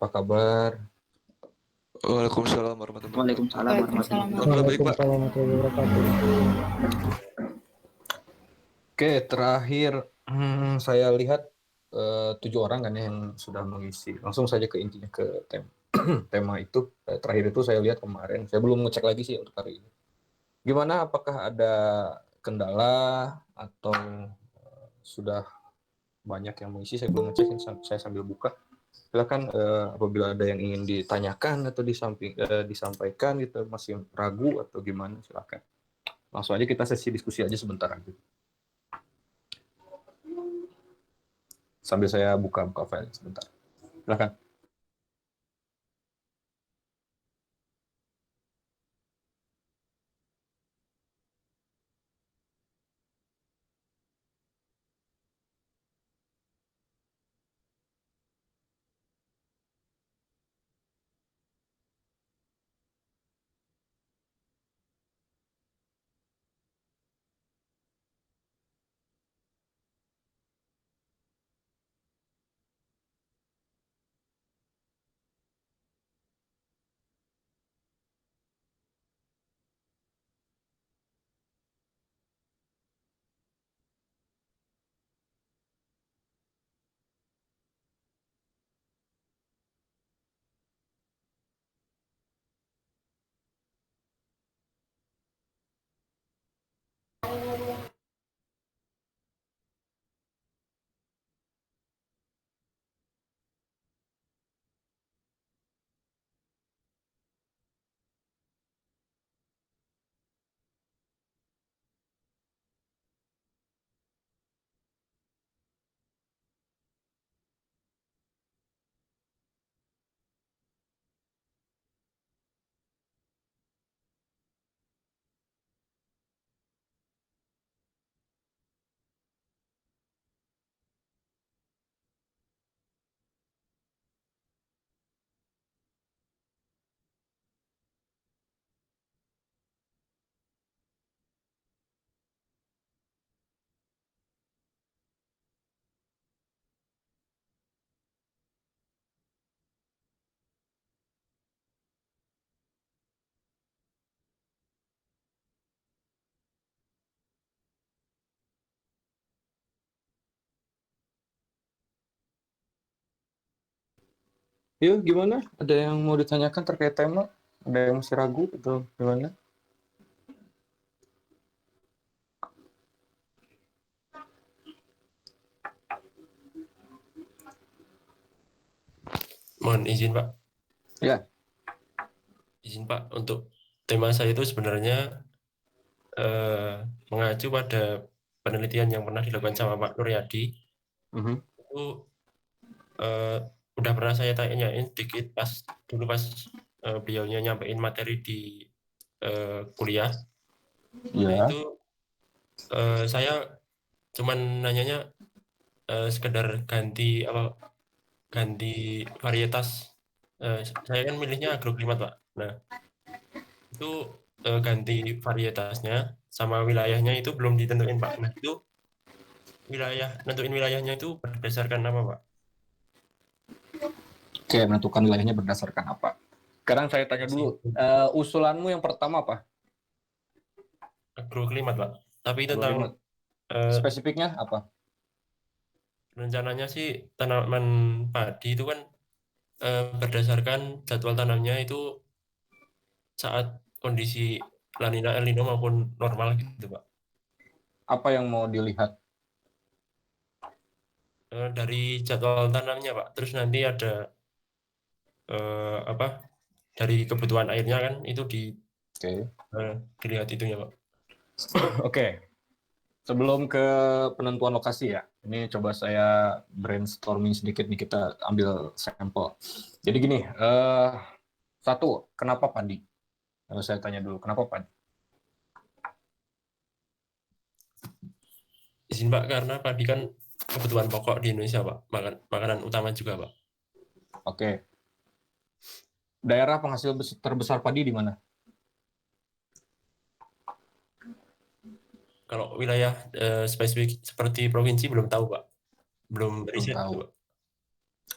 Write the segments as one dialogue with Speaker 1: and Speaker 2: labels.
Speaker 1: apa kabar?
Speaker 2: Waalaikumsalam warahmatullahi wabarakatuh.
Speaker 3: Waalaikumsalam
Speaker 4: Waalaikumsalam.
Speaker 3: warahmatullahi
Speaker 2: Alhamdulillah baik, Pak.
Speaker 4: warahmatullahi wabarakatuh.
Speaker 1: Oke, terakhir saya lihat 7 orang kan yang sudah mengisi. Langsung saja ke intinya ke tema itu. Terakhir itu saya lihat kemarin. Saya belum ngecek lagi sih untuk hari ini. Gimana? Apakah ada kendala atau sudah banyak yang mengisi? Saya belum ngecek. Saya sambil buka. Silakan apabila ada yang ingin ditanyakan atau disampaikan gitu, masih ragu atau gimana, silakan. Langsung aja kita sesi diskusi aja sebentar aja. Sambil saya buka file sebentar. Silakan. Yuk, gimana? Ada yang mau ditanyakan terkait tema? Ada yang masih ragu atau gimana?
Speaker 5: Mohon izin, Pak.
Speaker 1: Ya.
Speaker 5: Izin, Pak, untuk tema saya itu sebenarnya mengacu pada penelitian yang pernah dilakukan sama Pak Nuryadi. Itu udah pernah saya tanyain sedikit dulu pas beliaunya nyampein materi di kuliah.
Speaker 1: Ya.
Speaker 5: Nah, itu saya cuman nanyanya sekedar ganti varietas. Saya kan milihnya agroklimat, Pak. Nah, itu ganti varietasnya sama wilayahnya itu belum ditentuin, Pak. Nah, itu nentuin wilayahnya itu berdasarkan apa, Pak?
Speaker 1: Oke, menentukan wilayahnya berdasarkan apa? Sekarang saya tanya dulu, usulanmu yang pertama apa?
Speaker 5: Agroklimat, Pak. Tapi tentang
Speaker 1: spesifiknya apa?
Speaker 5: Rencananya sih tanaman padi itu kan berdasarkan jadwal tanamnya itu saat kondisi La Nina, El Nino maupun normal gitu, Pak.
Speaker 1: Apa yang mau dilihat?
Speaker 5: Dari jadwal tanamnya, Pak. Terus nanti ada dari kebutuhan airnya kan itu dilihat itunya, Pak.
Speaker 1: Oke. Sebelum ke penentuan lokasi ya, ini coba saya brainstorming sedikit nih, kita ambil sampel. Jadi gini, satu, kenapa padi? Saya tanya dulu, kenapa padi?
Speaker 5: Izin, Pak, karena padi kan kebutuhan pokok di Indonesia, Pak. Makanan utama juga, Pak.
Speaker 1: Oke. Daerah penghasil terbesar padi di mana?
Speaker 5: Kalau wilayah spesifik seperti provinsi belum tahu, Pak. Belum riset
Speaker 1: tahu.
Speaker 5: gitu, Pak.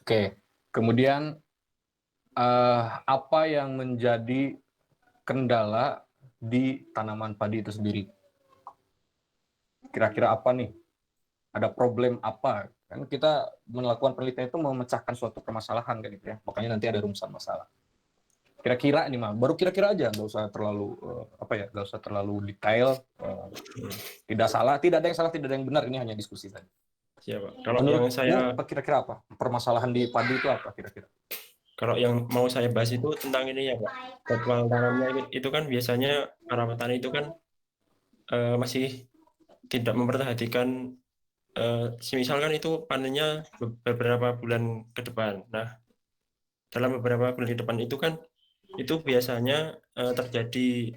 Speaker 1: Oke. Kemudian apa yang menjadi kendala di tanaman padi itu sendiri? Kira-kira apa nih? Ada problem apa? Kan kita melakukan penelitian itu memecahkan suatu permasalahan kan gitu ya. Makanya nanti ada rumusan masalah. Kira-kira ini mah, baru kira-kira aja, nggak usah terlalu nggak usah terlalu detail. Tidak salah, tidak ada yang salah, tidak ada yang benar. Ini hanya diskusi saja.
Speaker 5: Siapa? Kalau yang
Speaker 1: Menurutmu kira-kira apa? Permasalahan di padi itu apa kira-kira?
Speaker 5: mau saya bahas itu tentang ini ya Pak. Jadwal tanamnya itu kan biasanya para petani itu kan masih tidak memperhatikan semisal kan itu panennya beberapa bulan ke depan. Nah, dalam beberapa bulan ke depan itu kan itu biasanya terjadi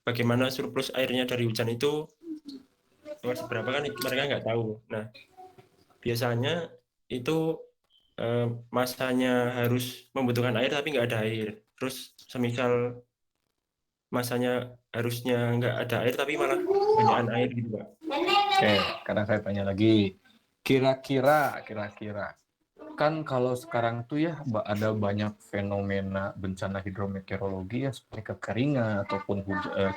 Speaker 5: bagaimana surplus airnya dari hujan itu seberapa kan mereka nggak tahu. Nah, biasanya itu masanya harus membutuhkan air tapi nggak ada air. Terus semisal masanya harusnya nggak ada air tapi malah kebanyakan air gitu Pak.
Speaker 1: Oke, kadang saya tanya lagi, kira-kira kan kalau sekarang tuh ya ada banyak fenomena bencana hidrometeorologi ya seperti kekeringan ataupun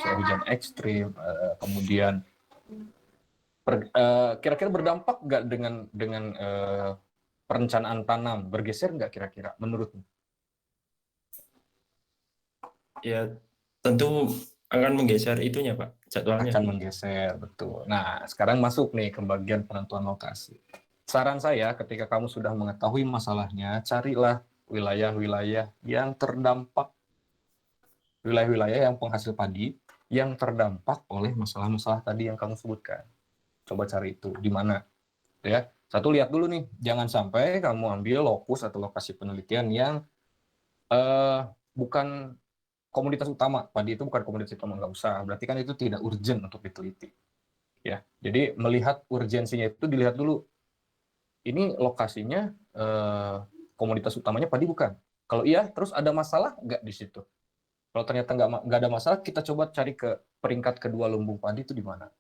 Speaker 1: curah hujan ekstrim, kemudian kira-kira berdampak nggak dengan perencanaan tanam, bergeser nggak kira-kira menurutmu?
Speaker 5: Ya tentu akan menggeser itunya Pak, jadwalnya.
Speaker 1: Akan menggeser, betul. Nah, sekarang masuk nih ke bagian penentuan lokasi. Saran saya ketika kamu sudah mengetahui masalahnya, carilah wilayah-wilayah yang terdampak, wilayah-wilayah yang penghasil padi yang terdampak oleh masalah-masalah tadi yang kamu sebutkan. Coba cari itu di mana, ya. Satu, lihat dulu nih, jangan sampai kamu ambil lokus atau lokasi penelitian yang bukan komoditas utama. Padi itu bukan komoditas utama, nggak usah. Berarti kan itu tidak urgent untuk diteliti. Ya, jadi melihat urgensinya itu dilihat dulu. Ini lokasinya komoditas utamanya padi bukan? Kalau iya, terus ada masalah nggak di situ? Kalau ternyata nggak ada masalah, kita coba cari ke peringkat kedua lumbung padi itu di mana.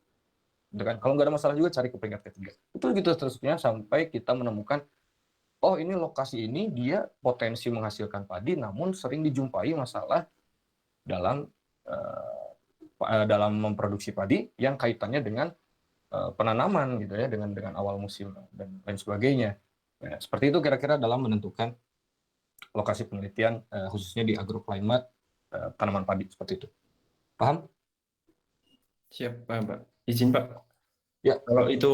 Speaker 1: Gitu kan? Kalau nggak ada masalah juga cari ke peringkat ketiga. Itu gitu terusnya sampai kita menemukan, oh ini lokasi ini dia potensi menghasilkan padi, namun sering dijumpai masalah dalam dalam memproduksi padi yang kaitannya dengan penanaman gitu ya, dengan awal musim dan lain sebagainya. Nah, seperti itu kira-kira dalam menentukan lokasi penelitian khususnya di agroclimate tanaman padi seperti itu. Paham?
Speaker 5: Siap, Pak, Pak. Izin Pak,
Speaker 1: Ya.
Speaker 5: kalau itu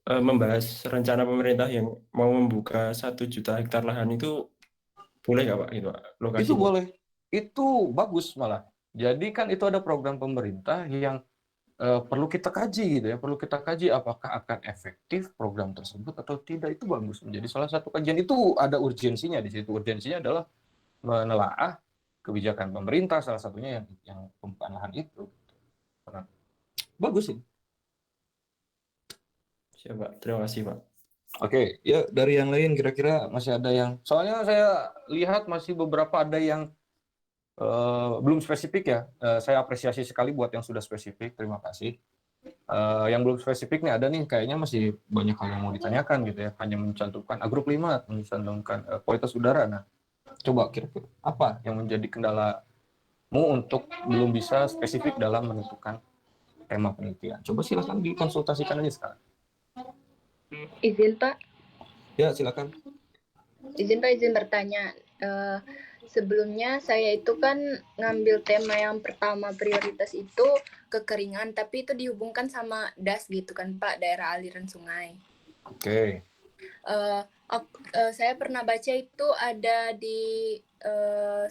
Speaker 5: membahas rencana pemerintah yang mau membuka 1 juta hektar lahan itu boleh nggak Pak itu Pak,
Speaker 1: Itu
Speaker 5: lokasinya?
Speaker 1: boleh. Itu bagus malah. Jadi kan itu ada program pemerintah yang perlu kita kaji gitu ya, perlu kita kaji apakah akan efektif program tersebut atau tidak. Itu bagus menjadi salah satu kajian. Itu ada urgensinya di situ. Urgensinya adalah menelaah kebijakan pemerintah, salah satunya yang pembukaan lahan itu. Bagus sih.
Speaker 5: Siap Pak, terima kasih Pak.
Speaker 1: Oke, ya dari yang lain kira-kira masih ada yang, soalnya saya lihat masih beberapa ada yang belum spesifik ya. Saya apresiasi sekali buat yang sudah spesifik, terima kasih. Yang belum spesifik nih ada nih, kayaknya masih banyak hal yang mau ditanyakan gitu ya. Hanya mencantumkan agroklimat, mencantumkan kualitas udara. Nah, coba kira-kira apa yang menjadi kendalamu untuk belum bisa spesifik dalam menentukan tema penelitian? Coba silakan dikonsultasikan aja sekarang.
Speaker 2: Izin Pak,
Speaker 1: Ya, silakan.
Speaker 2: izin bertanya. Sebelumnya saya itu kan ngambil tema yang pertama prioritas itu kekeringan, tapi itu dihubungkan sama DAS gitu kan Pak, daerah aliran sungai.
Speaker 1: Oke.
Speaker 2: Saya pernah baca itu ada di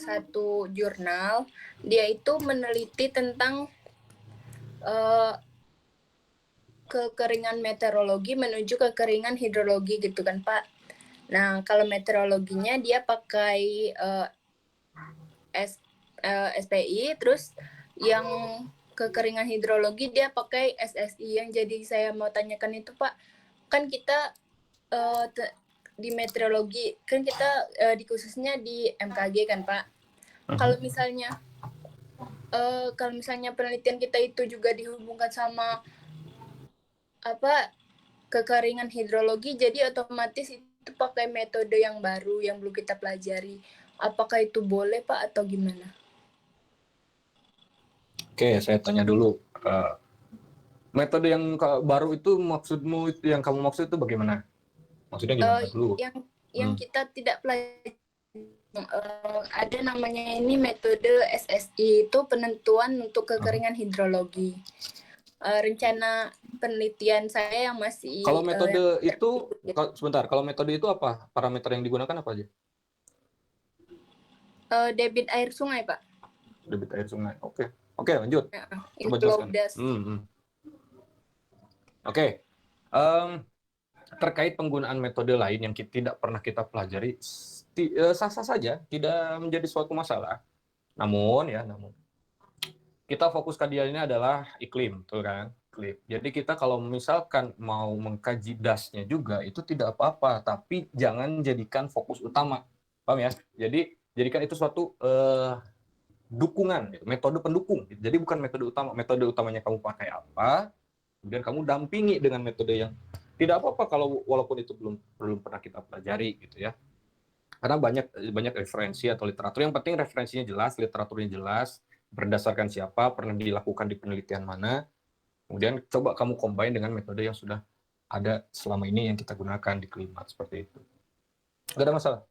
Speaker 2: satu jurnal, dia itu meneliti tentang kekeringan meteorologi menuju kekeringan hidrologi gitu kan Pak. Nah, kalau meteorologinya dia pakai SPI, terus yang kekeringan hidrologi dia pakai SSI. Yang jadi saya mau tanyakan itu Pak, kan kita di meteorologi kan kita di khususnya di MKG kan Pak. Kalau misalnya penelitian kita itu juga dihubungkan sama kekeringan hidrologi, jadi otomatis itu pakai metode yang baru yang belum kita pelajari. Apakah itu boleh Pak atau gimana?
Speaker 1: Oke, saya tanya dulu. Metode yang baru itu maksudmu itu yang kamu maksud itu bagaimana? Maksudnya gimana dulu?
Speaker 2: Yang kita tidak pelajari ada namanya ini metode SSI, itu penentuan untuk kekeringan hidrologi. Rencana penelitian saya yang masih
Speaker 1: Kalau metode itu,
Speaker 2: yang
Speaker 1: kalau metode itu apa? Parameter yang digunakan apa aja?
Speaker 2: debit air sungai Pak.
Speaker 1: Debit air sungai. Oke, lanjut. Coba
Speaker 2: Inflow
Speaker 1: jelaskan.
Speaker 2: das.
Speaker 1: Oke. Terkait penggunaan metode lain yang tidak pernah kita pelajari, sah-sah saja, tidak menjadi suatu masalah. Namun kita fokus kajiannya adalah iklim, tuh kan? Iklim. Jadi kita kalau misalkan mau mengkaji dasnya juga itu tidak apa-apa, tapi jangan jadikan fokus utama, paham ya? Jadi jadikan itu suatu dukungan, gitu, metode pendukung. Jadi bukan metode utama. Metode utamanya kamu pakai apa, kemudian kamu dampingi dengan metode yang tidak apa-apa kalau walaupun itu belum pernah kita pelajari gitu ya. Karena banyak referensi atau literatur. Yang penting referensinya jelas, literaturnya jelas, berdasarkan siapa, pernah dilakukan di penelitian mana. Kemudian coba kamu combine dengan metode yang sudah ada selama ini yang kita gunakan di klimat seperti itu. Gak ada masalah.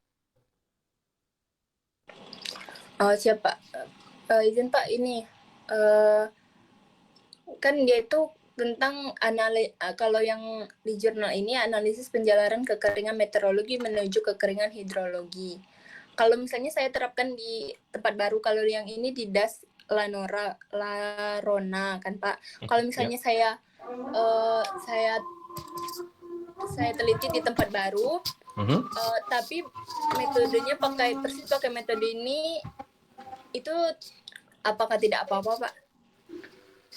Speaker 2: Siapa? Izin Pak, ini kan dia itu tentang kalau yang di jurnal ini analisis penjalanan kekeringan meteorologi menuju kekeringan hidrologi. Kalau misalnya saya terapkan di tempat baru, kalau yang ini di Das Larona kan Pak. Kalau misalnya saya teliti di tempat baru, tapi metodenya pakai metode ini, itu apakah tidak apa-apa Pak?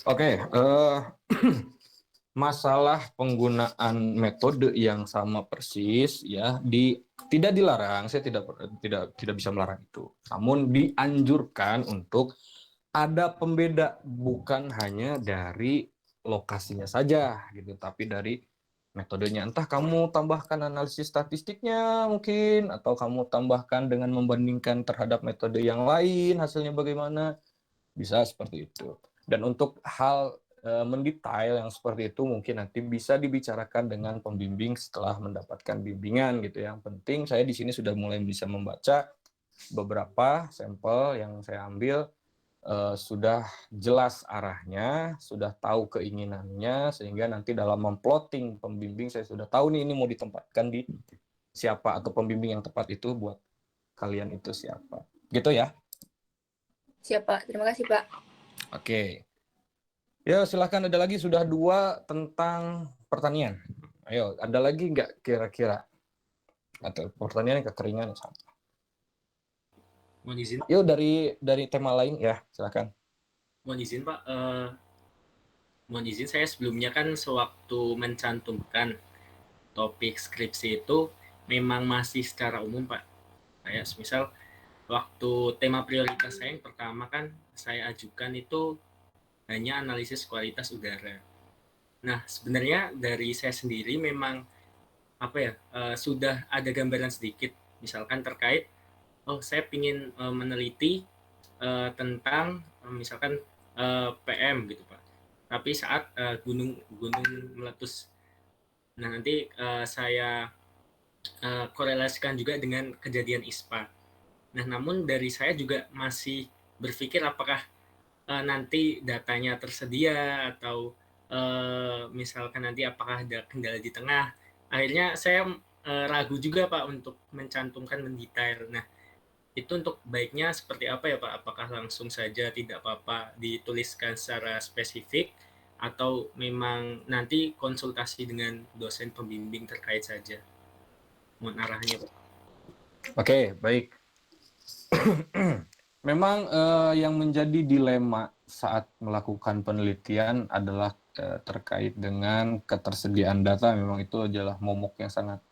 Speaker 1: Oke, masalah penggunaan metode yang sama persis ya tidak dilarang, saya tidak bisa melarang itu. Namun dianjurkan untuk ada pembeda, bukan hanya dari lokasinya saja gitu, tapi dari metodenya. Entah kamu tambahkan analisis statistiknya mungkin, atau kamu tambahkan dengan membandingkan terhadap metode yang lain hasilnya bagaimana, bisa seperti itu. Dan untuk hal mendetail yang seperti itu mungkin nanti bisa dibicarakan dengan pembimbing setelah mendapatkan bimbingan gitu. Yang penting saya di sini sudah mulai bisa membaca beberapa sampel yang saya ambil, sudah jelas arahnya, sudah tahu keinginannya, sehingga nanti dalam memplotting pembimbing saya sudah tahu nih ini mau ditempatkan di siapa, atau pembimbing yang tepat itu buat kalian itu siapa. Gitu ya.
Speaker 2: Siapa? Terima kasih Pak.
Speaker 1: Oke. Ya, silakan, ada lagi, sudah 2 tentang pertanian. Ayo, ada lagi nggak kira-kira? Atau pertanian kekeringan sama.
Speaker 3: Mohon izin.
Speaker 1: Yuk dari tema lain ya, silakan.
Speaker 3: Mohon izin Pak. Mohon izin, saya sebelumnya kan sewaktu mencantumkan topik skripsi itu memang masih secara umum Pak. Kayak misal waktu tema prioritas saya yang pertama kan saya ajukan itu hanya analisis kualitas udara. Nah, sebenarnya dari saya sendiri memang sudah ada gambaran sedikit, misalkan terkait saya ingin meneliti tentang misalkan PM gitu Pak. Tapi saat gunung meletus. Nah, nanti saya korelasikan juga dengan kejadian ISPA. Nah, namun dari saya juga masih berpikir apakah nanti datanya tersedia atau misalkan nanti apakah ada kendala di tengah. Akhirnya saya ragu juga Pak untuk mencantumkan mendetail. Nah, itu untuk baiknya seperti apa ya Pak? Apakah langsung saja tidak apa-apa dituliskan secara spesifik atau memang nanti konsultasi dengan dosen pembimbing terkait saja? Mohon arahnya Pak.
Speaker 1: Oke, baik. Memang yang menjadi dilema saat melakukan penelitian adalah terkait dengan ketersediaan data. Memang itu adalah momok yang sangat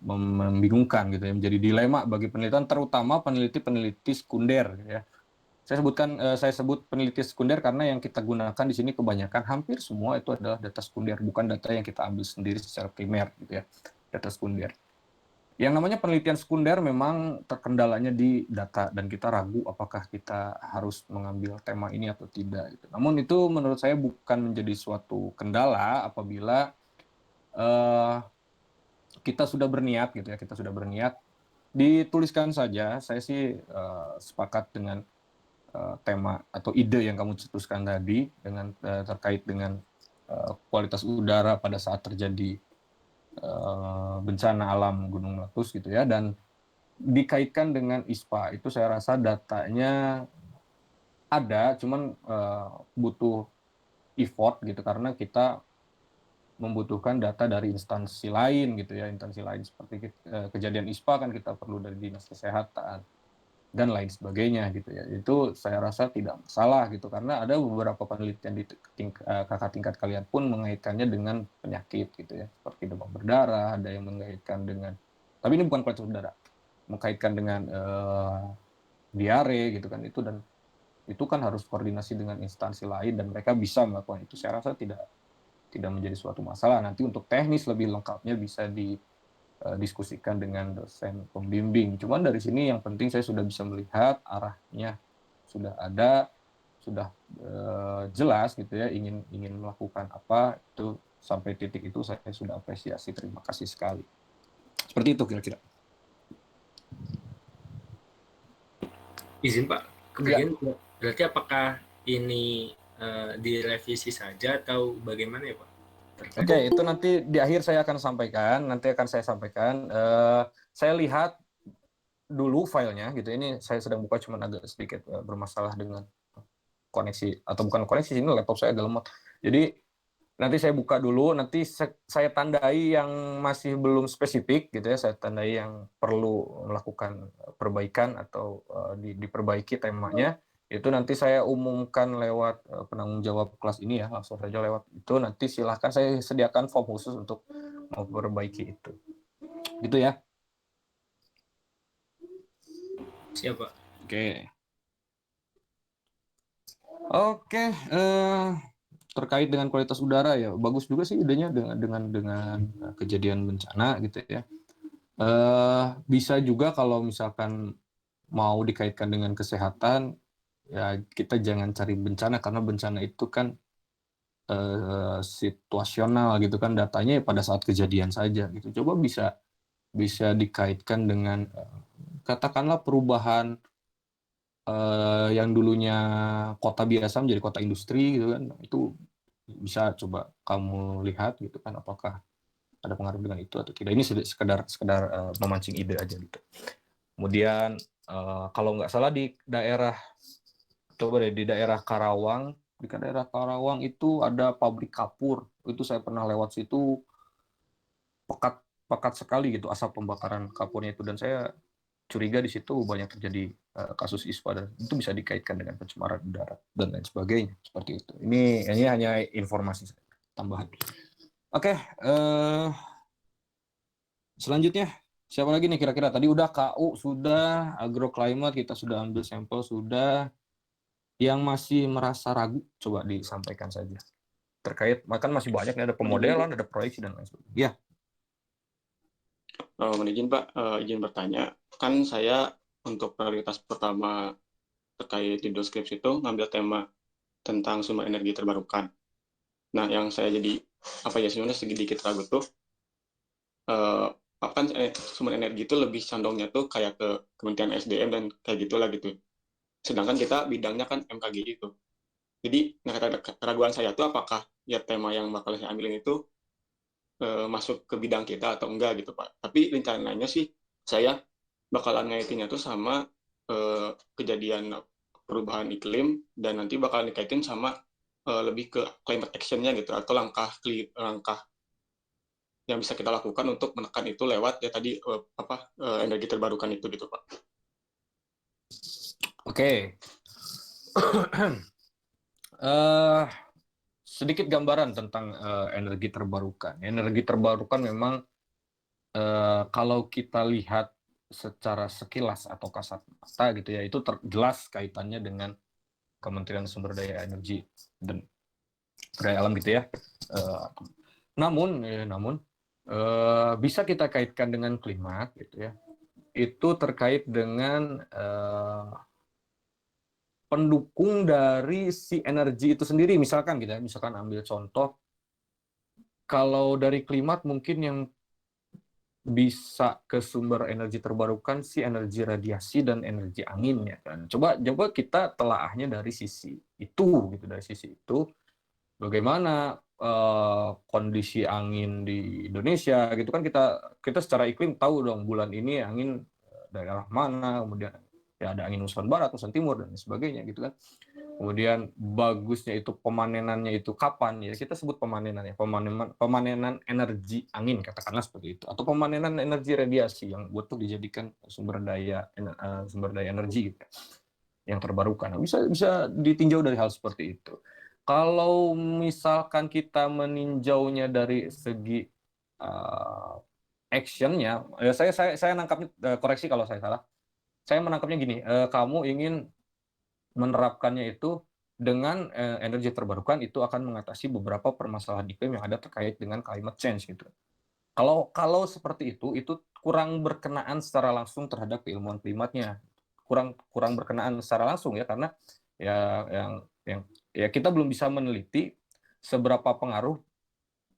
Speaker 1: membingungkan gitu ya, menjadi dilema bagi penelitian, terutama peneliti sekunder gitu ya. Saya sebut penelitian sekunder karena yang kita gunakan di sini kebanyakan hampir semua itu adalah data sekunder, bukan data yang kita ambil sendiri secara primer gitu ya, data sekunder. Yang namanya penelitian sekunder memang terkendalanya di data dan kita ragu apakah kita harus mengambil tema ini atau tidak. Gitu. Namun itu menurut saya bukan menjadi suatu kendala apabila kita sudah berniat gitu ya, kita sudah berniat, dituliskan saja. Saya sih sepakat dengan tema atau ide yang kamu cetuskan tadi dengan terkait dengan kualitas udara pada saat terjadi bencana alam gunung meletus gitu ya, dan dikaitkan dengan ISPA. Itu saya rasa datanya ada, cuman butuh effort gitu karena kita membutuhkan data dari instansi lain gitu ya, instansi lain seperti kejadian ISPA kan kita perlu dari dinas kesehatan dan lain sebagainya gitu ya. Itu saya rasa tidak masalah gitu karena ada beberapa penelitian di kakak tingkat kalian pun mengaitkannya dengan penyakit gitu ya, seperti demam berdarah, ada yang mengaitkan dengan, tapi ini bukan kualitas udara, mengaitkan dengan diare gitu kan, dan itu kan harus koordinasi dengan instansi lain dan mereka bisa melakukan itu. Saya rasa tidak menjadi suatu masalah. Nanti untuk teknis lebih lengkapnya bisa diskusikan dengan dosen pembimbing. Cuman dari sini yang penting saya sudah bisa melihat arahnya sudah ada, sudah jelas gitu ya, ingin melakukan apa, itu sampai titik itu saya sudah apresiasi, terima kasih sekali. Seperti itu kira-kira.
Speaker 3: Izin Pak, kemudian berarti apakah ini direvisi saja atau bagaimana ya Pak?
Speaker 1: Oke, itu nanti di akhir saya akan sampaikan. Saya lihat dulu filenya gitu. Ini saya sedang buka, cuman agak sedikit bermasalah dengan koneksi, atau bukan koneksi, ini laptop saya agak lemot. Jadi nanti saya buka dulu, nanti saya tandai yang masih belum spesifik gitu ya, saya tandai yang perlu melakukan perbaikan atau diperbaiki temanya. Itu nanti saya umumkan lewat penanggung jawab kelas ini ya, langsung saja lewat itu. Nanti silahkan saya sediakan form khusus untuk memperbaiki itu. Gitu ya.
Speaker 3: Siap Pak.
Speaker 1: Oke, terkait dengan kualitas udara ya, bagus juga sih idenya dengan kejadian bencana gitu ya. Bisa juga kalau misalkan mau dikaitkan dengan kesehatan, ya kita jangan cari bencana karena bencana itu kan situasional gitu kan, datanya pada saat kejadian saja gitu. Coba bisa dikaitkan dengan katakanlah perubahan yang dulunya kota biasa menjadi kota industri gitu kan. Itu bisa coba kamu lihat gitu kan, apakah ada pengaruh dengan itu atau tidak. Ini sekedar memancing ide aja gitu. Kemudian kalau nggak salah di daerah Karawang, itu ada pabrik kapur. Itu saya pernah lewat situ, pekat sekali gitu asap pembakaran kapurnya itu, dan saya curiga di situ banyak terjadi kasus ISPA, dan itu bisa dikaitkan dengan pencemaran udara dan lain sebagainya seperti itu. Ini hanya informasi tambahan. Oke, selanjutnya siapa lagi nih kira-kira? Tadi udah KU sudah, agroclimate kita sudah ambil sampel sudah. Yang masih merasa ragu coba disampaikan saja. Terkait, makan masih banyak nih, ada pemodelan, ada proyeksi dan lain sebagainya. Ya.
Speaker 6: Izin Pak, izin bertanya. Kan saya untuk prioritas pertama terkait judul skripsi itu ngambil tema tentang sumber energi terbarukan. Nah, yang saya jadi sebenarnya sedikit ragu tuh, kan sumber energi itu lebih condongnya tuh kayak ke Kementerian SDM dan kayak gitulah gitu. Sedangkan kita bidangnya kan MKG itu. Jadi keraguan saya tuh apakah ya tema yang bakal saya ambilin itu masuk ke bidang kita atau enggak gitu Pak. Tapi rencananya sih saya bakalan ngaitinnya tuh sama kejadian perubahan iklim, dan nanti bakalan dikaitin sama lebih ke climate action-nya gitu, atau langkah yang bisa kita lakukan untuk menekan itu lewat ya tadi energi terbarukan itu gitu Pak.
Speaker 1: Oke. Sedikit gambaran tentang energi terbarukan. Energi terbarukan memang kalau kita lihat secara sekilas atau kasat mata gitu ya, itu jelas kaitannya dengan Kementerian Sumber Daya Energi dan Daya Alam gitu ya. Namun bisa kita kaitkan dengan klimat gitu ya. Itu terkait dengan pendukung dari si energi itu sendiri, misalkan gitu ya, misalkan ambil contoh, kalau dari klimat mungkin yang bisa ke sumber energi terbarukan si energi radiasi dan energi angin ya kan. Coba kita telaahnya dari sisi itu gitu, dari sisi itu bagaimana kondisi angin di Indonesia gitu kan, kita secara iklim tahu dong bulan ini angin daerah mana, kemudian ya ada angin muson barat, muson timur dan sebagainya gitu kan. Kemudian bagusnya itu pemanenannya itu kapan ya, kita sebut pemanenan ya, pemanenan energi angin katakanlah seperti itu, atau pemanenan energi radiasi yang butuh dijadikan sumber daya energi gitu, yang terbarukan. Nah, bisa ditinjau dari hal seperti itu. Kalau misalkan kita meninjaunya dari segi actionnya, saya nangkapnya, koreksi kalau saya salah, saya menangkapnya gini, kamu ingin menerapkannya itu dengan energi terbarukan itu akan mengatasi beberapa permasalahan iklim yang ada terkait dengan climate change gitu. Kalau seperti itu kurang berkenaan secara langsung terhadap keilmuan klimatnya, kurang berkenaan secara langsung ya, karena ya yang kita belum bisa meneliti seberapa pengaruh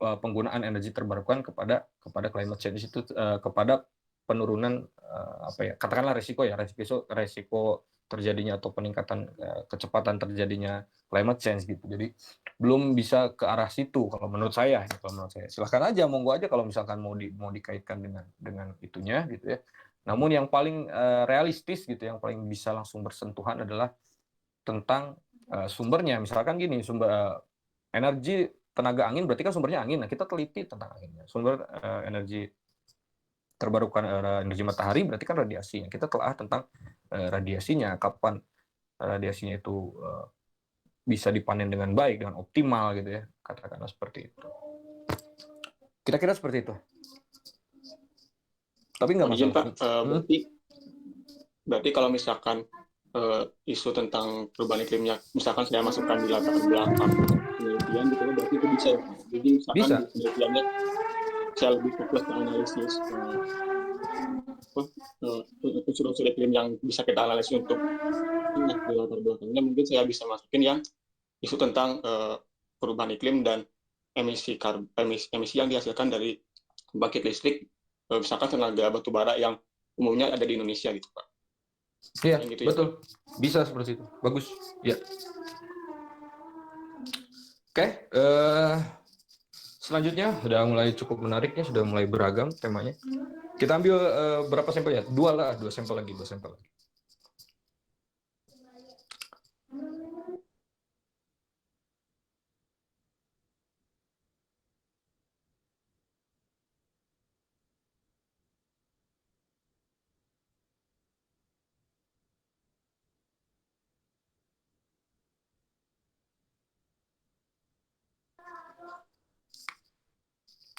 Speaker 1: penggunaan energi terbarukan kepada climate change itu, kepada penurunan katakanlah resiko terjadinya atau peningkatan kecepatan terjadinya climate change gitu. Jadi belum bisa ke arah situ kalau menurut saya. Silahkan aja, monggo aja kalau misalkan mau dikaitkan dengan itunya gitu ya. Namun yang paling realistis gitu, yang paling bisa langsung bersentuhan adalah tentang sumbernya. Misalkan gini, sumber energi tenaga angin berarti kan sumbernya angin. Nah, kita teliti tentang anginnya. Sumber energi terbarukan energi matahari berarti kan radiasinya. Kita telah tentang radiasinya, kapan radiasinya itu bisa dipanen dengan baik, dengan optimal gitu ya, katakanlah seperti itu. Kira-kira seperti itu. Tapi nggak masalah.
Speaker 6: Pak, berarti kalau misalkan isu tentang perubahan iklimnya, misalkan saya masukkan di latar belakang penelitian gitu, berarti itu bisa ya Pak? Jadi misalkan
Speaker 1: Bisa.
Speaker 6: di penelitiannya saya lebih fokus ke analisis unsur-unsur iklim yang bisa kita analisis untuk di latar belakangnya, mungkin saya bisa masukin yang isu tentang perubahan iklim dan emisi yang dihasilkan dari pembangkit listrik, misalkan tenaga batu bara yang umumnya ada di Indonesia gitu Pak.
Speaker 1: Iya,
Speaker 6: gitu
Speaker 1: betul. Ya? Bisa seperti itu. Bagus. Ya. Oke, selanjutnya sudah mulai cukup menarik ya, sudah mulai beragam temanya. Kita ambil berapa sampel ya? Dua sampel lagi.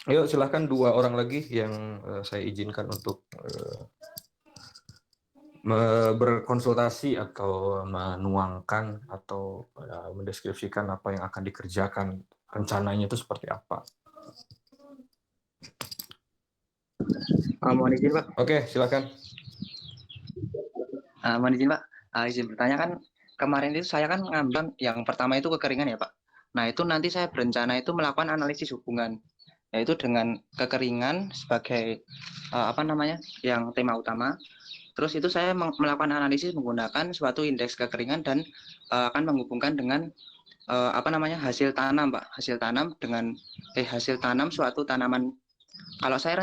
Speaker 1: Ayo silahkan dua orang lagi yang saya izinkan untuk berkonsultasi atau menuangkan atau mendeskripsikan apa yang akan dikerjakan, rencananya itu seperti apa.
Speaker 7: Mohon izin Pak.
Speaker 1: Oke, silakan.
Speaker 7: Mohon izin Pak. Izin bertanya, kan kemarin itu saya kan ngambil yang pertama itu kekeringan ya Pak. Nah itu nanti saya berencana itu melakukan analisis hubungan, yaitu dengan kekeringan sebagai yang tema utama. Terus itu saya melakukan analisis menggunakan suatu indeks kekeringan dan akan menghubungkan dengan hasil tanam Pak. Hasil tanam suatu tanaman. Kalau saya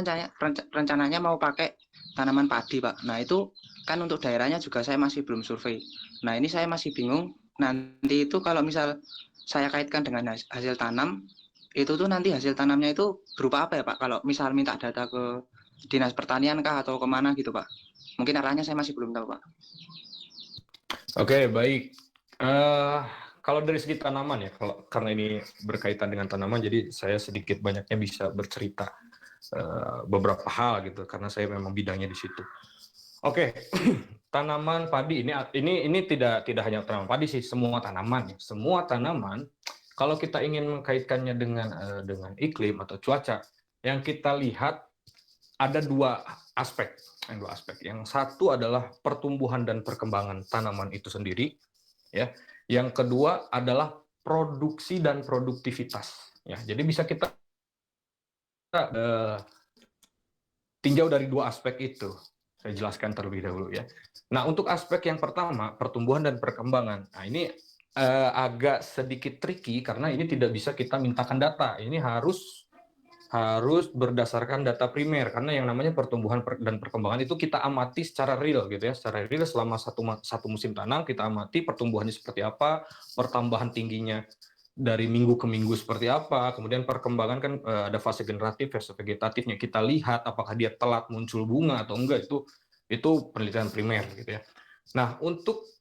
Speaker 7: rencananya mau pakai tanaman padi Pak. Nah itu kan untuk daerahnya juga saya masih belum survei. Nah ini saya masih bingung, nanti itu kalau misal saya kaitkan dengan hasil tanam, itu tuh nanti hasil tanamnya itu berupa apa ya Pak? Kalau misal minta data ke Dinas Pertanian kah atau kemana gitu Pak? Mungkin arahnya saya masih belum tahu Pak.
Speaker 1: Oke, baik. Kalau dari segi tanaman ya, karena ini berkaitan dengan tanaman, jadi saya sedikit banyaknya bisa bercerita beberapa hal gitu, karena saya memang bidangnya di situ. Oke, tanaman padi ini tidak hanya tanaman padi sih, semua tanaman. Semua tanaman kalau kita ingin mengkaitkannya dengan iklim atau cuaca, yang kita lihat ada dua aspek. Yang satu adalah pertumbuhan dan perkembangan tanaman itu sendiri, ya. Yang kedua adalah produksi dan produktivitas. Ya, jadi bisa kita tinjau dari dua aspek itu. Saya jelaskan terlebih dahulu ya. Nah, untuk aspek yang pertama, pertumbuhan dan perkembangan. Nah, ini agak sedikit tricky karena ini tidak bisa kita mintakan data. Ini harus berdasarkan data primer karena yang namanya pertumbuhan dan perkembangan itu kita amati secara real gitu ya. Secara real selama satu musim tanam kita amati pertumbuhannya seperti apa, pertambahan tingginya dari minggu ke minggu seperti apa, kemudian perkembangan kan ada fase generatif, fase vegetatifnya kita lihat apakah dia telat muncul bunga atau enggak, itu penelitian primer gitu ya. Nah, untuk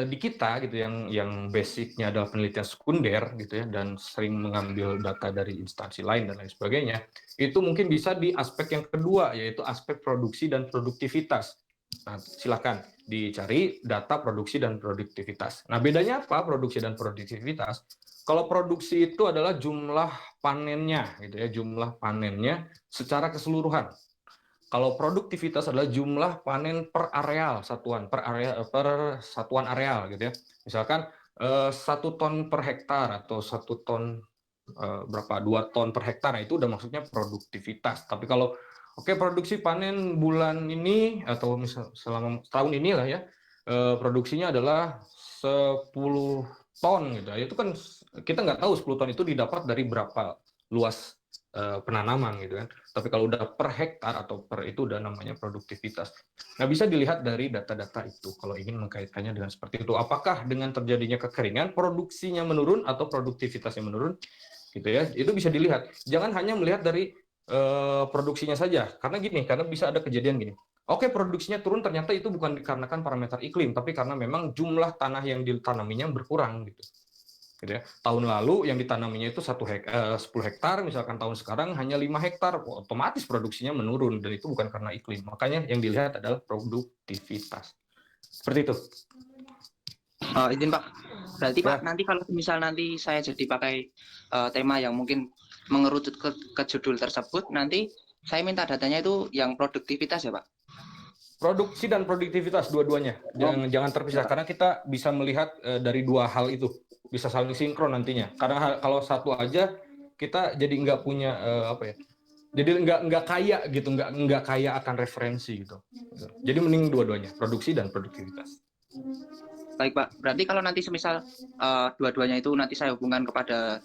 Speaker 1: di kita gitu yang basicnya adalah penelitian sekunder gitu ya dan sering mengambil data dari instansi lain dan lain sebagainya, itu mungkin bisa di aspek yang kedua yaitu aspek produksi dan produktivitas. Nah, silakan dicari data produksi dan produktivitas. Nah, bedanya apa produksi dan produktivitas? Kalau produksi itu adalah jumlah panennya, gitu ya, jumlah panennya secara keseluruhan. Kalau produktivitas adalah jumlah panen per areal satuan, per satuan areal, gitu ya. Misalkan 1 ton per hektar atau 1 ton berapa 2 ton per hektar, itu udah maksudnya produktivitas. Tapi kalau produksi panen bulan ini atau misal selama tahun inilah ya, produksinya adalah 10 ton gitu. Itu kan kita nggak tahu 10 ton itu didapat dari berapa luas penanaman gitu kan. Tapi kalau udah per hektar atau per itu udah namanya produktivitas. Nah, bisa dilihat dari data-data itu kalau ingin mengkaitkannya dengan seperti itu. Apakah dengan terjadinya kekeringan produksinya menurun atau produktivitasnya menurun gitu ya. Itu bisa dilihat. Jangan hanya melihat dari produksinya saja. Karena bisa ada kejadian gini. Oke, produksinya turun ternyata itu bukan dikarenakan parameter iklim, tapi karena memang jumlah tanah yang ditanaminya berkurang gitu. Gitu ya. Tahun lalu yang ditanaminya itu 10 hektar, misalkan tahun sekarang hanya 5 hektar, otomatis produksinya menurun dan itu bukan karena iklim. Makanya yang dilihat adalah produktivitas. Seperti itu.
Speaker 7: Izin Pak, berarti Pak nanti kalau misal nanti saya jadi pakai tema yang mungkin mengerucut ke judul tersebut, nanti saya minta datanya itu yang produktivitas ya Pak?
Speaker 1: Produksi dan produktivitas dua-duanya, jangan terpisah karena kita bisa melihat dari dua hal itu bisa saling sinkron nantinya. Karena kalau satu aja kita jadi nggak punya jadi nggak kaya gitu, nggak kaya akan referensi gitu. Jadi mending dua-duanya, produksi dan produktivitas.
Speaker 7: Baik Pak, berarti kalau nanti semisal dua-duanya itu nanti saya hubungkan kepada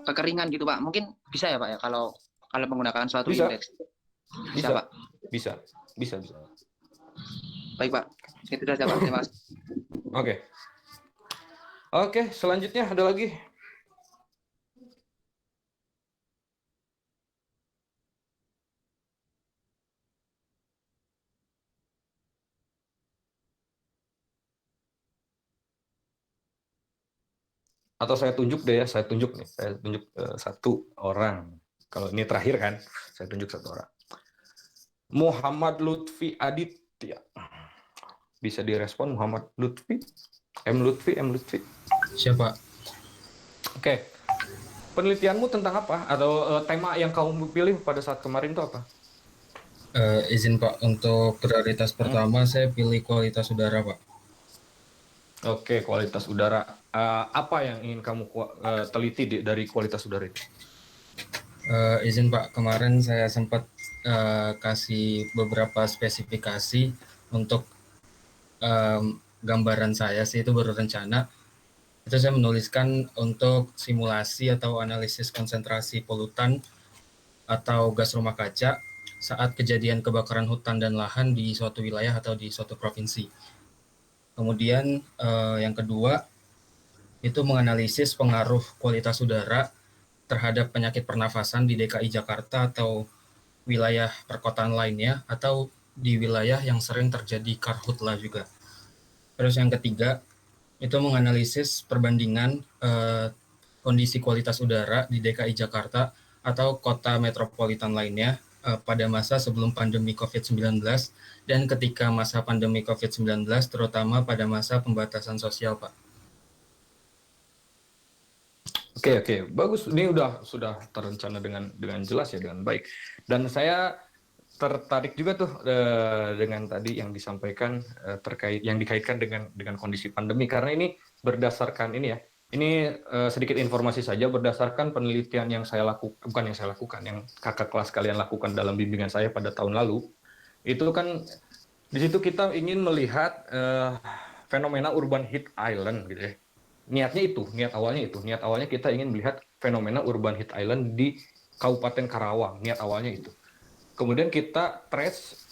Speaker 7: kekeringan gitu Pak, mungkin bisa ya Pak ya kalau menggunakan suatu indeks? Bisa Pak?
Speaker 1: Bisa.
Speaker 7: Baik Pak, itu saja Pak, terima kasih.
Speaker 1: Oke, selanjutnya ada lagi. Atau saya tunjuk satu orang. Kalau ini terakhir kan, saya tunjuk satu orang. Muhammad Lutfi Aditya. Bisa direspon Muhammad Lutfi? M Lutfi.
Speaker 8: Siapa?
Speaker 1: Oke. Penelitianmu tentang apa? Atau tema yang kamu pilih pada saat kemarin itu apa?
Speaker 8: Izin Pak, untuk prioritas pertama saya pilih kualitas udara Pak.
Speaker 1: Oke, kualitas udara. Apa yang ingin kamu teliti dari kualitas udara itu?
Speaker 8: Izin Pak, kemarin saya sempat kasih beberapa spesifikasi untuk gambaran saya sih, itu baru rencana. Itu saya menuliskan untuk simulasi atau analisis konsentrasi polutan atau gas rumah kaca saat kejadian kebakaran hutan dan lahan di suatu wilayah atau di suatu provinsi. Kemudian yang kedua itu menganalisis pengaruh kualitas udara terhadap penyakit pernafasan di DKI Jakarta atau wilayah perkotaan lainnya atau di wilayah yang sering terjadi karhutla juga. Terus yang ketiga itu menganalisis perbandingan kondisi kualitas udara di DKI Jakarta atau kota metropolitan lainnya pada masa sebelum pandemi COVID-19 dan ketika masa pandemi COVID-19, terutama pada masa pembatasan sosial, Pak.
Speaker 1: Oke, bagus. Ini sudah terencana dengan jelas ya, dengan baik. Dan saya tertarik juga tuh dengan tadi yang disampaikan terkait yang dikaitkan dengan kondisi pandemi, karena ini berdasarkan ini ya. Ini sedikit informasi saja berdasarkan penelitian yang saya lakukan, bukan yang saya lakukan, yang kakak kelas kalian lakukan dalam bimbingan saya pada tahun lalu. Itu kan di situ kita ingin melihat fenomena urban heat island gitu ya. Niat awalnya kita ingin melihat fenomena urban heat island di Kabupaten Karawang. Niat awalnya itu. Kemudian kita trace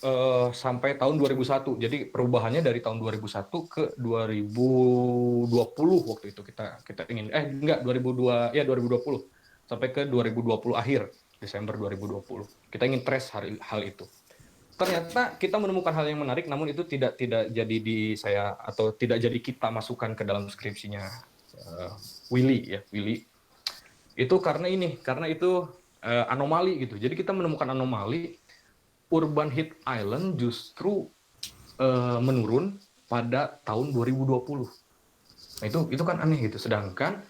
Speaker 1: sampai tahun 2001. Jadi perubahannya dari tahun 2001 ke 2020 waktu itu kita ingin 2020 sampai ke 2020 akhir Desember 2020. Kita ingin trace hal itu. Ternyata kita menemukan hal yang menarik, namun itu tidak jadi tidak jadi kita masukkan ke dalam skripsinya Willy. Itu karena itu anomali gitu. Jadi kita menemukan anomali urban heat island justru menurun pada tahun 2020. Nah itu kan aneh gitu. Sedangkan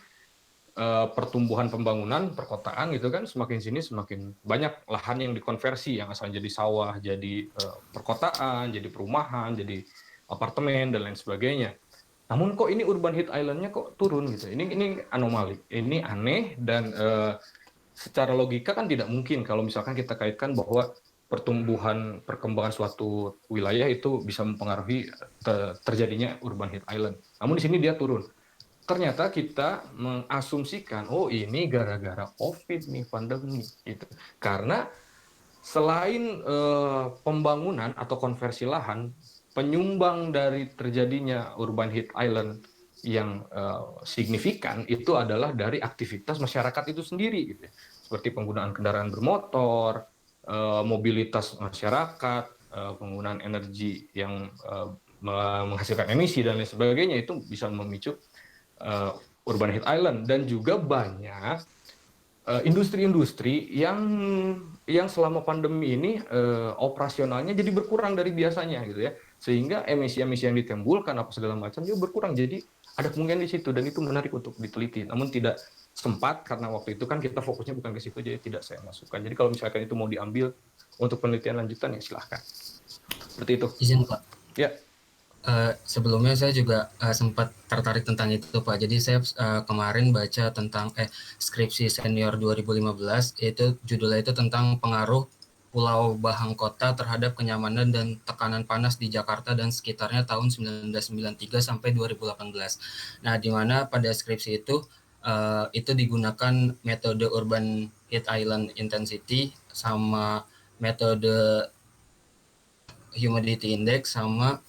Speaker 1: pertumbuhan pembangunan perkotaan gitu kan semakin sini semakin banyak lahan yang dikonversi yang asalnya jadi sawah, jadi perkotaan, jadi perumahan, jadi apartemen dan lain sebagainya. Namun kok ini urban heat island-nya kok turun gitu. Ini anomali. Ini aneh dan secara logika kan tidak mungkin kalau misalkan kita kaitkan bahwa perkembangan suatu wilayah itu bisa mempengaruhi terjadinya urban heat island. Namun di sini dia turun. Ternyata kita mengasumsikan, oh ini gara-gara COVID nih, pandemi gitu. Karena selain pembangunan atau konversi lahan, penyumbang dari terjadinya urban heat island yang signifikan itu adalah dari aktivitas masyarakat itu sendiri gitu ya. Seperti penggunaan kendaraan bermotor, mobilitas masyarakat, penggunaan energi yang menghasilkan emisi dan lain sebagainya, itu bisa memicu urban heat island. Dan juga banyak industri-industri yang selama pandemi ini operasionalnya jadi berkurang dari biasanya gitu ya, sehingga emisi-emisi yang ditimbulkan apa segala macam juga berkurang. Jadi ada kemungkinan di situ dan itu menarik untuk diteliti, namun tidak sempat karena waktu itu kan kita fokusnya bukan ke situ, jadi tidak saya masukkan. Jadi kalau misalkan itu mau diambil untuk penelitian lanjutan ya silahkan. Seperti itu.
Speaker 8: Izin Pak.
Speaker 1: Ya.
Speaker 8: Sebelumnya saya juga sempat tertarik tentang itu Pak. Jadi saya kemarin baca tentang skripsi senior 2015, itu judulnya itu tentang pengaruh Pulau Bahangkota terhadap kenyamanan dan tekanan panas di Jakarta dan sekitarnya tahun 1993 sampai 2018. Nah, di mana pada skripsi itu digunakan metode urban heat island intensity sama metode humidity index sama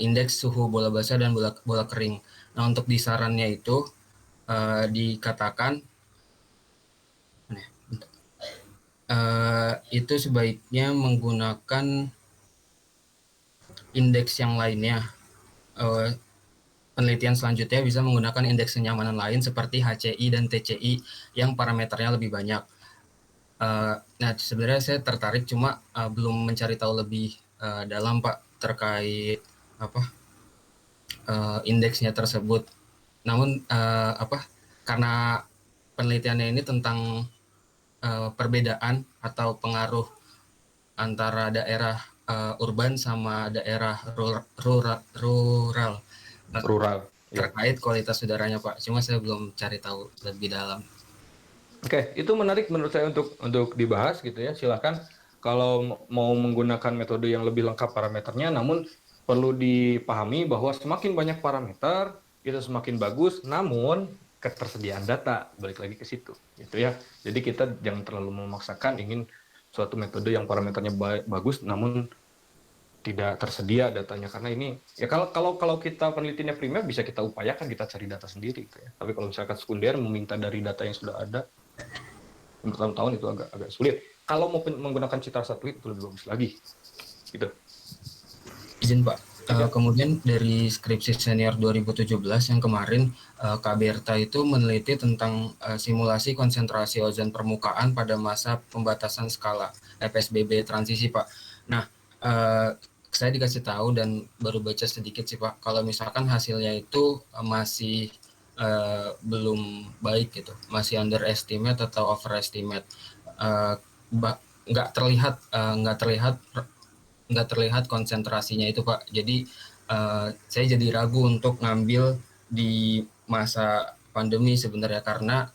Speaker 8: indeks suhu bola basah dan bola kering. Nah, untuk di sarannya itu dikatakan itu sebaiknya menggunakan indeks yang lainnya. Penelitian selanjutnya bisa menggunakan indeks kenyamanan lain seperti HCI dan TCI yang parameternya lebih banyak. Nah, sebenarnya saya tertarik, cuma belum mencari tahu lebih dalam Pak terkait indeksnya tersebut. Namun karena penelitiannya ini tentang perbedaan atau pengaruh antara daerah urban sama daerah rural terkait kualitas udaranya Pak. Cuma saya belum cari tahu lebih dalam.
Speaker 1: Oke, itu menarik menurut saya untuk dibahas gitu ya. Silakan kalau mau menggunakan metode yang lebih lengkap parameternya, namun perlu dipahami bahwa semakin banyak parameter itu semakin bagus, namun ketersediaan data balik lagi ke situ gitu ya. Jadi kita jangan terlalu memaksakan ingin suatu metode yang parameternya bagus namun tidak tersedia datanya, karena ini ya kalau kita penelitiannya primer bisa kita upayakan kita cari data sendiri gitu ya. Tapi kalau misalkan sekunder meminta dari data yang sudah ada bertahun-tahun itu agak sulit. Kalau mau menggunakan citra satelit itu lebih bagus lagi gitu.
Speaker 8: Izin Pak, kemudian dari skripsi senior 2017 yang kemarin Kak Berta itu meneliti tentang simulasi konsentrasi ozon permukaan pada masa pembatasan skala. PSBB transisi, Pak. Nah, saya dikasih tahu dan baru baca sedikit sih, Pak, kalau misalkan hasilnya itu masih belum baik gitu, masih underestimate atau overestimate. Nggak terlihat konsentrasinya itu, Pak. Jadi saya jadi ragu untuk ngambil di masa pandemi sebenarnya, karena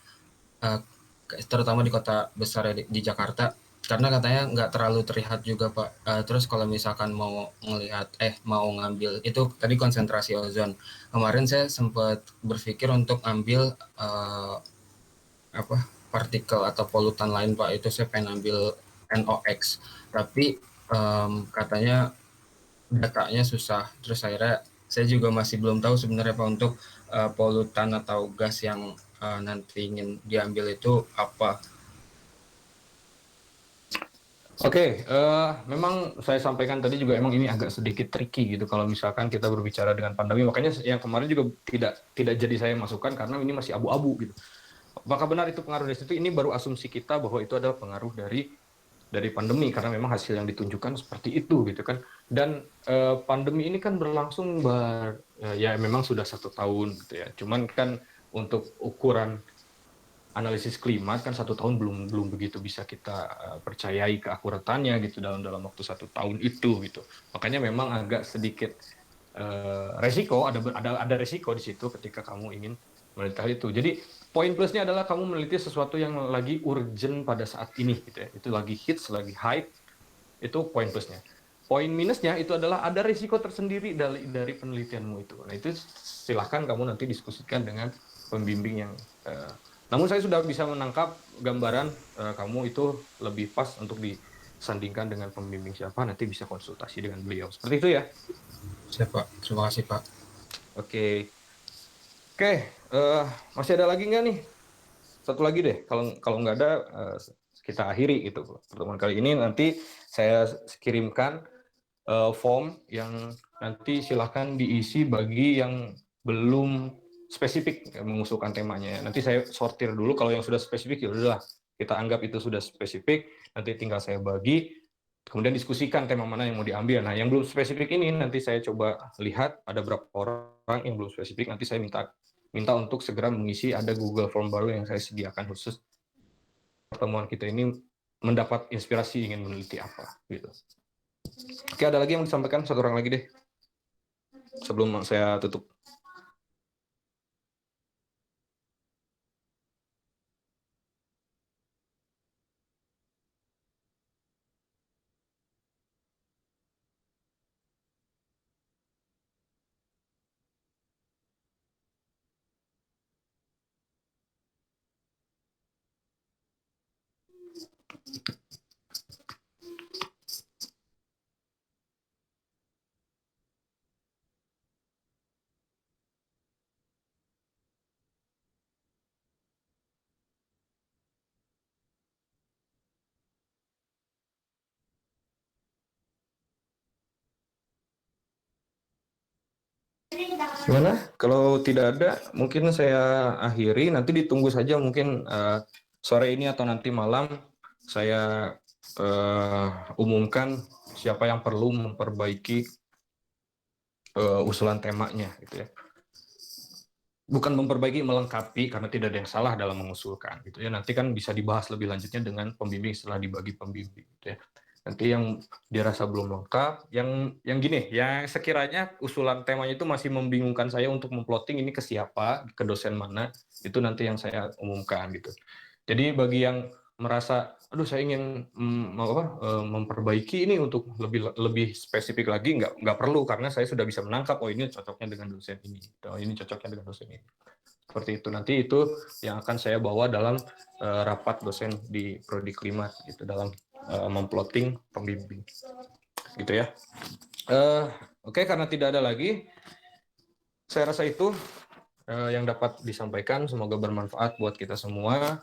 Speaker 8: terutama di kota besar di Jakarta, karena katanya nggak terlalu terlihat juga, Pak. Terus kalau misalkan mau ngambil itu tadi konsentrasi ozon, kemarin saya sempat berpikir untuk ambil partikel atau polutan lain, Pak. Itu saya pengen ambil NOx, tapi katanya datanya susah. Terus akhirnya saya juga masih belum tahu sebenarnya, Pak, untuk polutan atau gas yang nanti ingin diambil itu apa.
Speaker 1: Oke, memang saya sampaikan tadi juga emang ini agak sedikit tricky gitu kalau misalkan kita berbicara dengan pandemi. Makanya yang kemarin juga tidak jadi saya masukkan karena ini masih abu-abu gitu. Apakah benar itu pengaruh dari situ? Ini baru asumsi kita bahwa itu adalah pengaruh dari pandemi karena memang hasil yang ditunjukkan seperti itu gitu kan. Dan pandemi ini kan berlangsung ya memang sudah 1 tahun gitu ya. Cuman kan untuk ukuran analisis klimat kan 1 tahun belum begitu bisa kita percayai keakuratannya gitu dalam waktu 1 tahun itu gitu. Makanya memang agak sedikit resiko, ada resiko di situ ketika kamu ingin meneliti hal itu. Jadi poin plusnya adalah kamu meneliti sesuatu yang lagi urgent pada saat ini gitu ya. Itu lagi hits, lagi hype. Itu poin plusnya. Poin minusnya itu adalah ada risiko tersendiri dari penelitianmu itu. Nah, itu silahkan kamu nanti diskusikan dengan pembimbing yang namun saya sudah bisa menangkap gambaran kamu itu lebih pas untuk disandingkan dengan pembimbing siapa, nanti bisa konsultasi dengan beliau. Seperti itu ya.
Speaker 8: Siap, Pak. Terima kasih, Pak.
Speaker 1: Oke, masih ada lagi nggak nih? Satu lagi deh, kalau nggak ada kita akhiri gitu pertemuan kali ini. Nanti saya kirimkan form yang nanti silahkan diisi bagi yang belum spesifik mengusulkan temanya. Nanti saya sortir dulu, kalau yang sudah spesifik ya udahlah kita anggap itu sudah spesifik, nanti tinggal saya bagi, kemudian diskusikan tema mana yang mau diambil. Nah, yang belum spesifik ini nanti saya coba lihat ada berapa orang yang belum spesifik, nanti saya minta untuk segera mengisi, ada Google Form baru yang saya sediakan khusus pertemuan kita ini mendapat inspirasi ingin meneliti apa gitu. Oke, ada lagi yang disampaikan? Satu orang lagi deh sebelum saya tutup. Gimana? Kalau tidak ada, mungkin saya akhiri. Nanti ditunggu saja mungkin sore ini atau nanti malam saya umumkan siapa yang perlu memperbaiki usulan temanya, gitu ya. Bukan memperbaiki, melengkapi, karena tidak ada yang salah dalam mengusulkan, gitu ya. Nanti kan bisa dibahas lebih lanjutnya dengan pembimbing setelah dibagi pembimbing, gitu ya. Nanti yang dirasa belum lengkap, yang gini, yang sekiranya usulan temanya itu masih membingungkan saya untuk memplotting ini ke siapa, ke dosen mana, itu nanti yang saya umumkan gitu. Jadi bagi yang merasa, aduh saya ingin memperbaiki ini untuk lebih spesifik lagi, nggak perlu, karena saya sudah bisa menangkap, oh ini cocoknya dengan dosen ini, oh ini cocoknya dengan dosen ini. Seperti itu, nanti itu yang akan saya bawa dalam rapat dosen di Prodi Klimat gitu, dalam memplotting pembimbing gitu ya. Oke, karena tidak ada lagi, saya rasa itu yang dapat disampaikan. Semoga bermanfaat buat kita semua.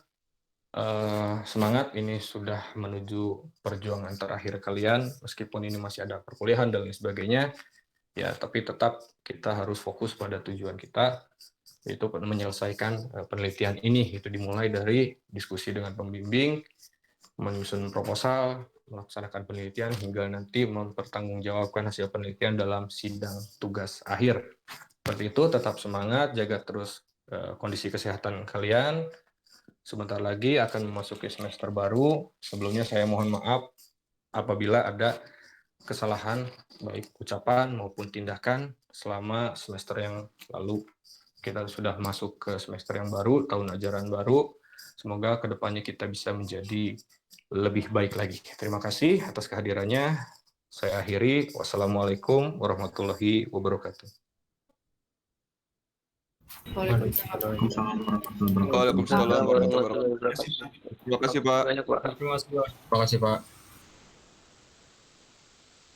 Speaker 1: Semangat, ini sudah menuju perjuangan terakhir kalian, meskipun ini masih ada perkuliahan dan lain sebagainya ya, tapi tetap kita harus fokus pada tujuan kita, yaitu menyelesaikan penelitian ini. Itu dimulai dari diskusi dengan pembimbing, menyusun proposal, melaksanakan penelitian hingga nanti mempertanggungjawabkan hasil penelitian dalam sidang tugas akhir. Seperti itu, tetap semangat, jaga terus kondisi kesehatan kalian. Sebentar lagi akan memasuki semester baru. Sebelumnya saya mohon maaf apabila ada kesalahan baik ucapan maupun tindakan selama semester yang lalu. Kita sudah masuk ke semester yang baru, tahun ajaran baru. Semoga kedepannya kita bisa menjadi lebih baik lagi. Terima kasih atas kehadirannya. Saya akhiri. Wassalamualaikum warahmatullahi wabarakatuh.
Speaker 2: Waalaikumsalam.
Speaker 9: Waalaikumsalam warahmatullahi wabarakatuh. Terima kasih Pak.
Speaker 7: Banyak, Pak.
Speaker 8: Terima kasih Pak.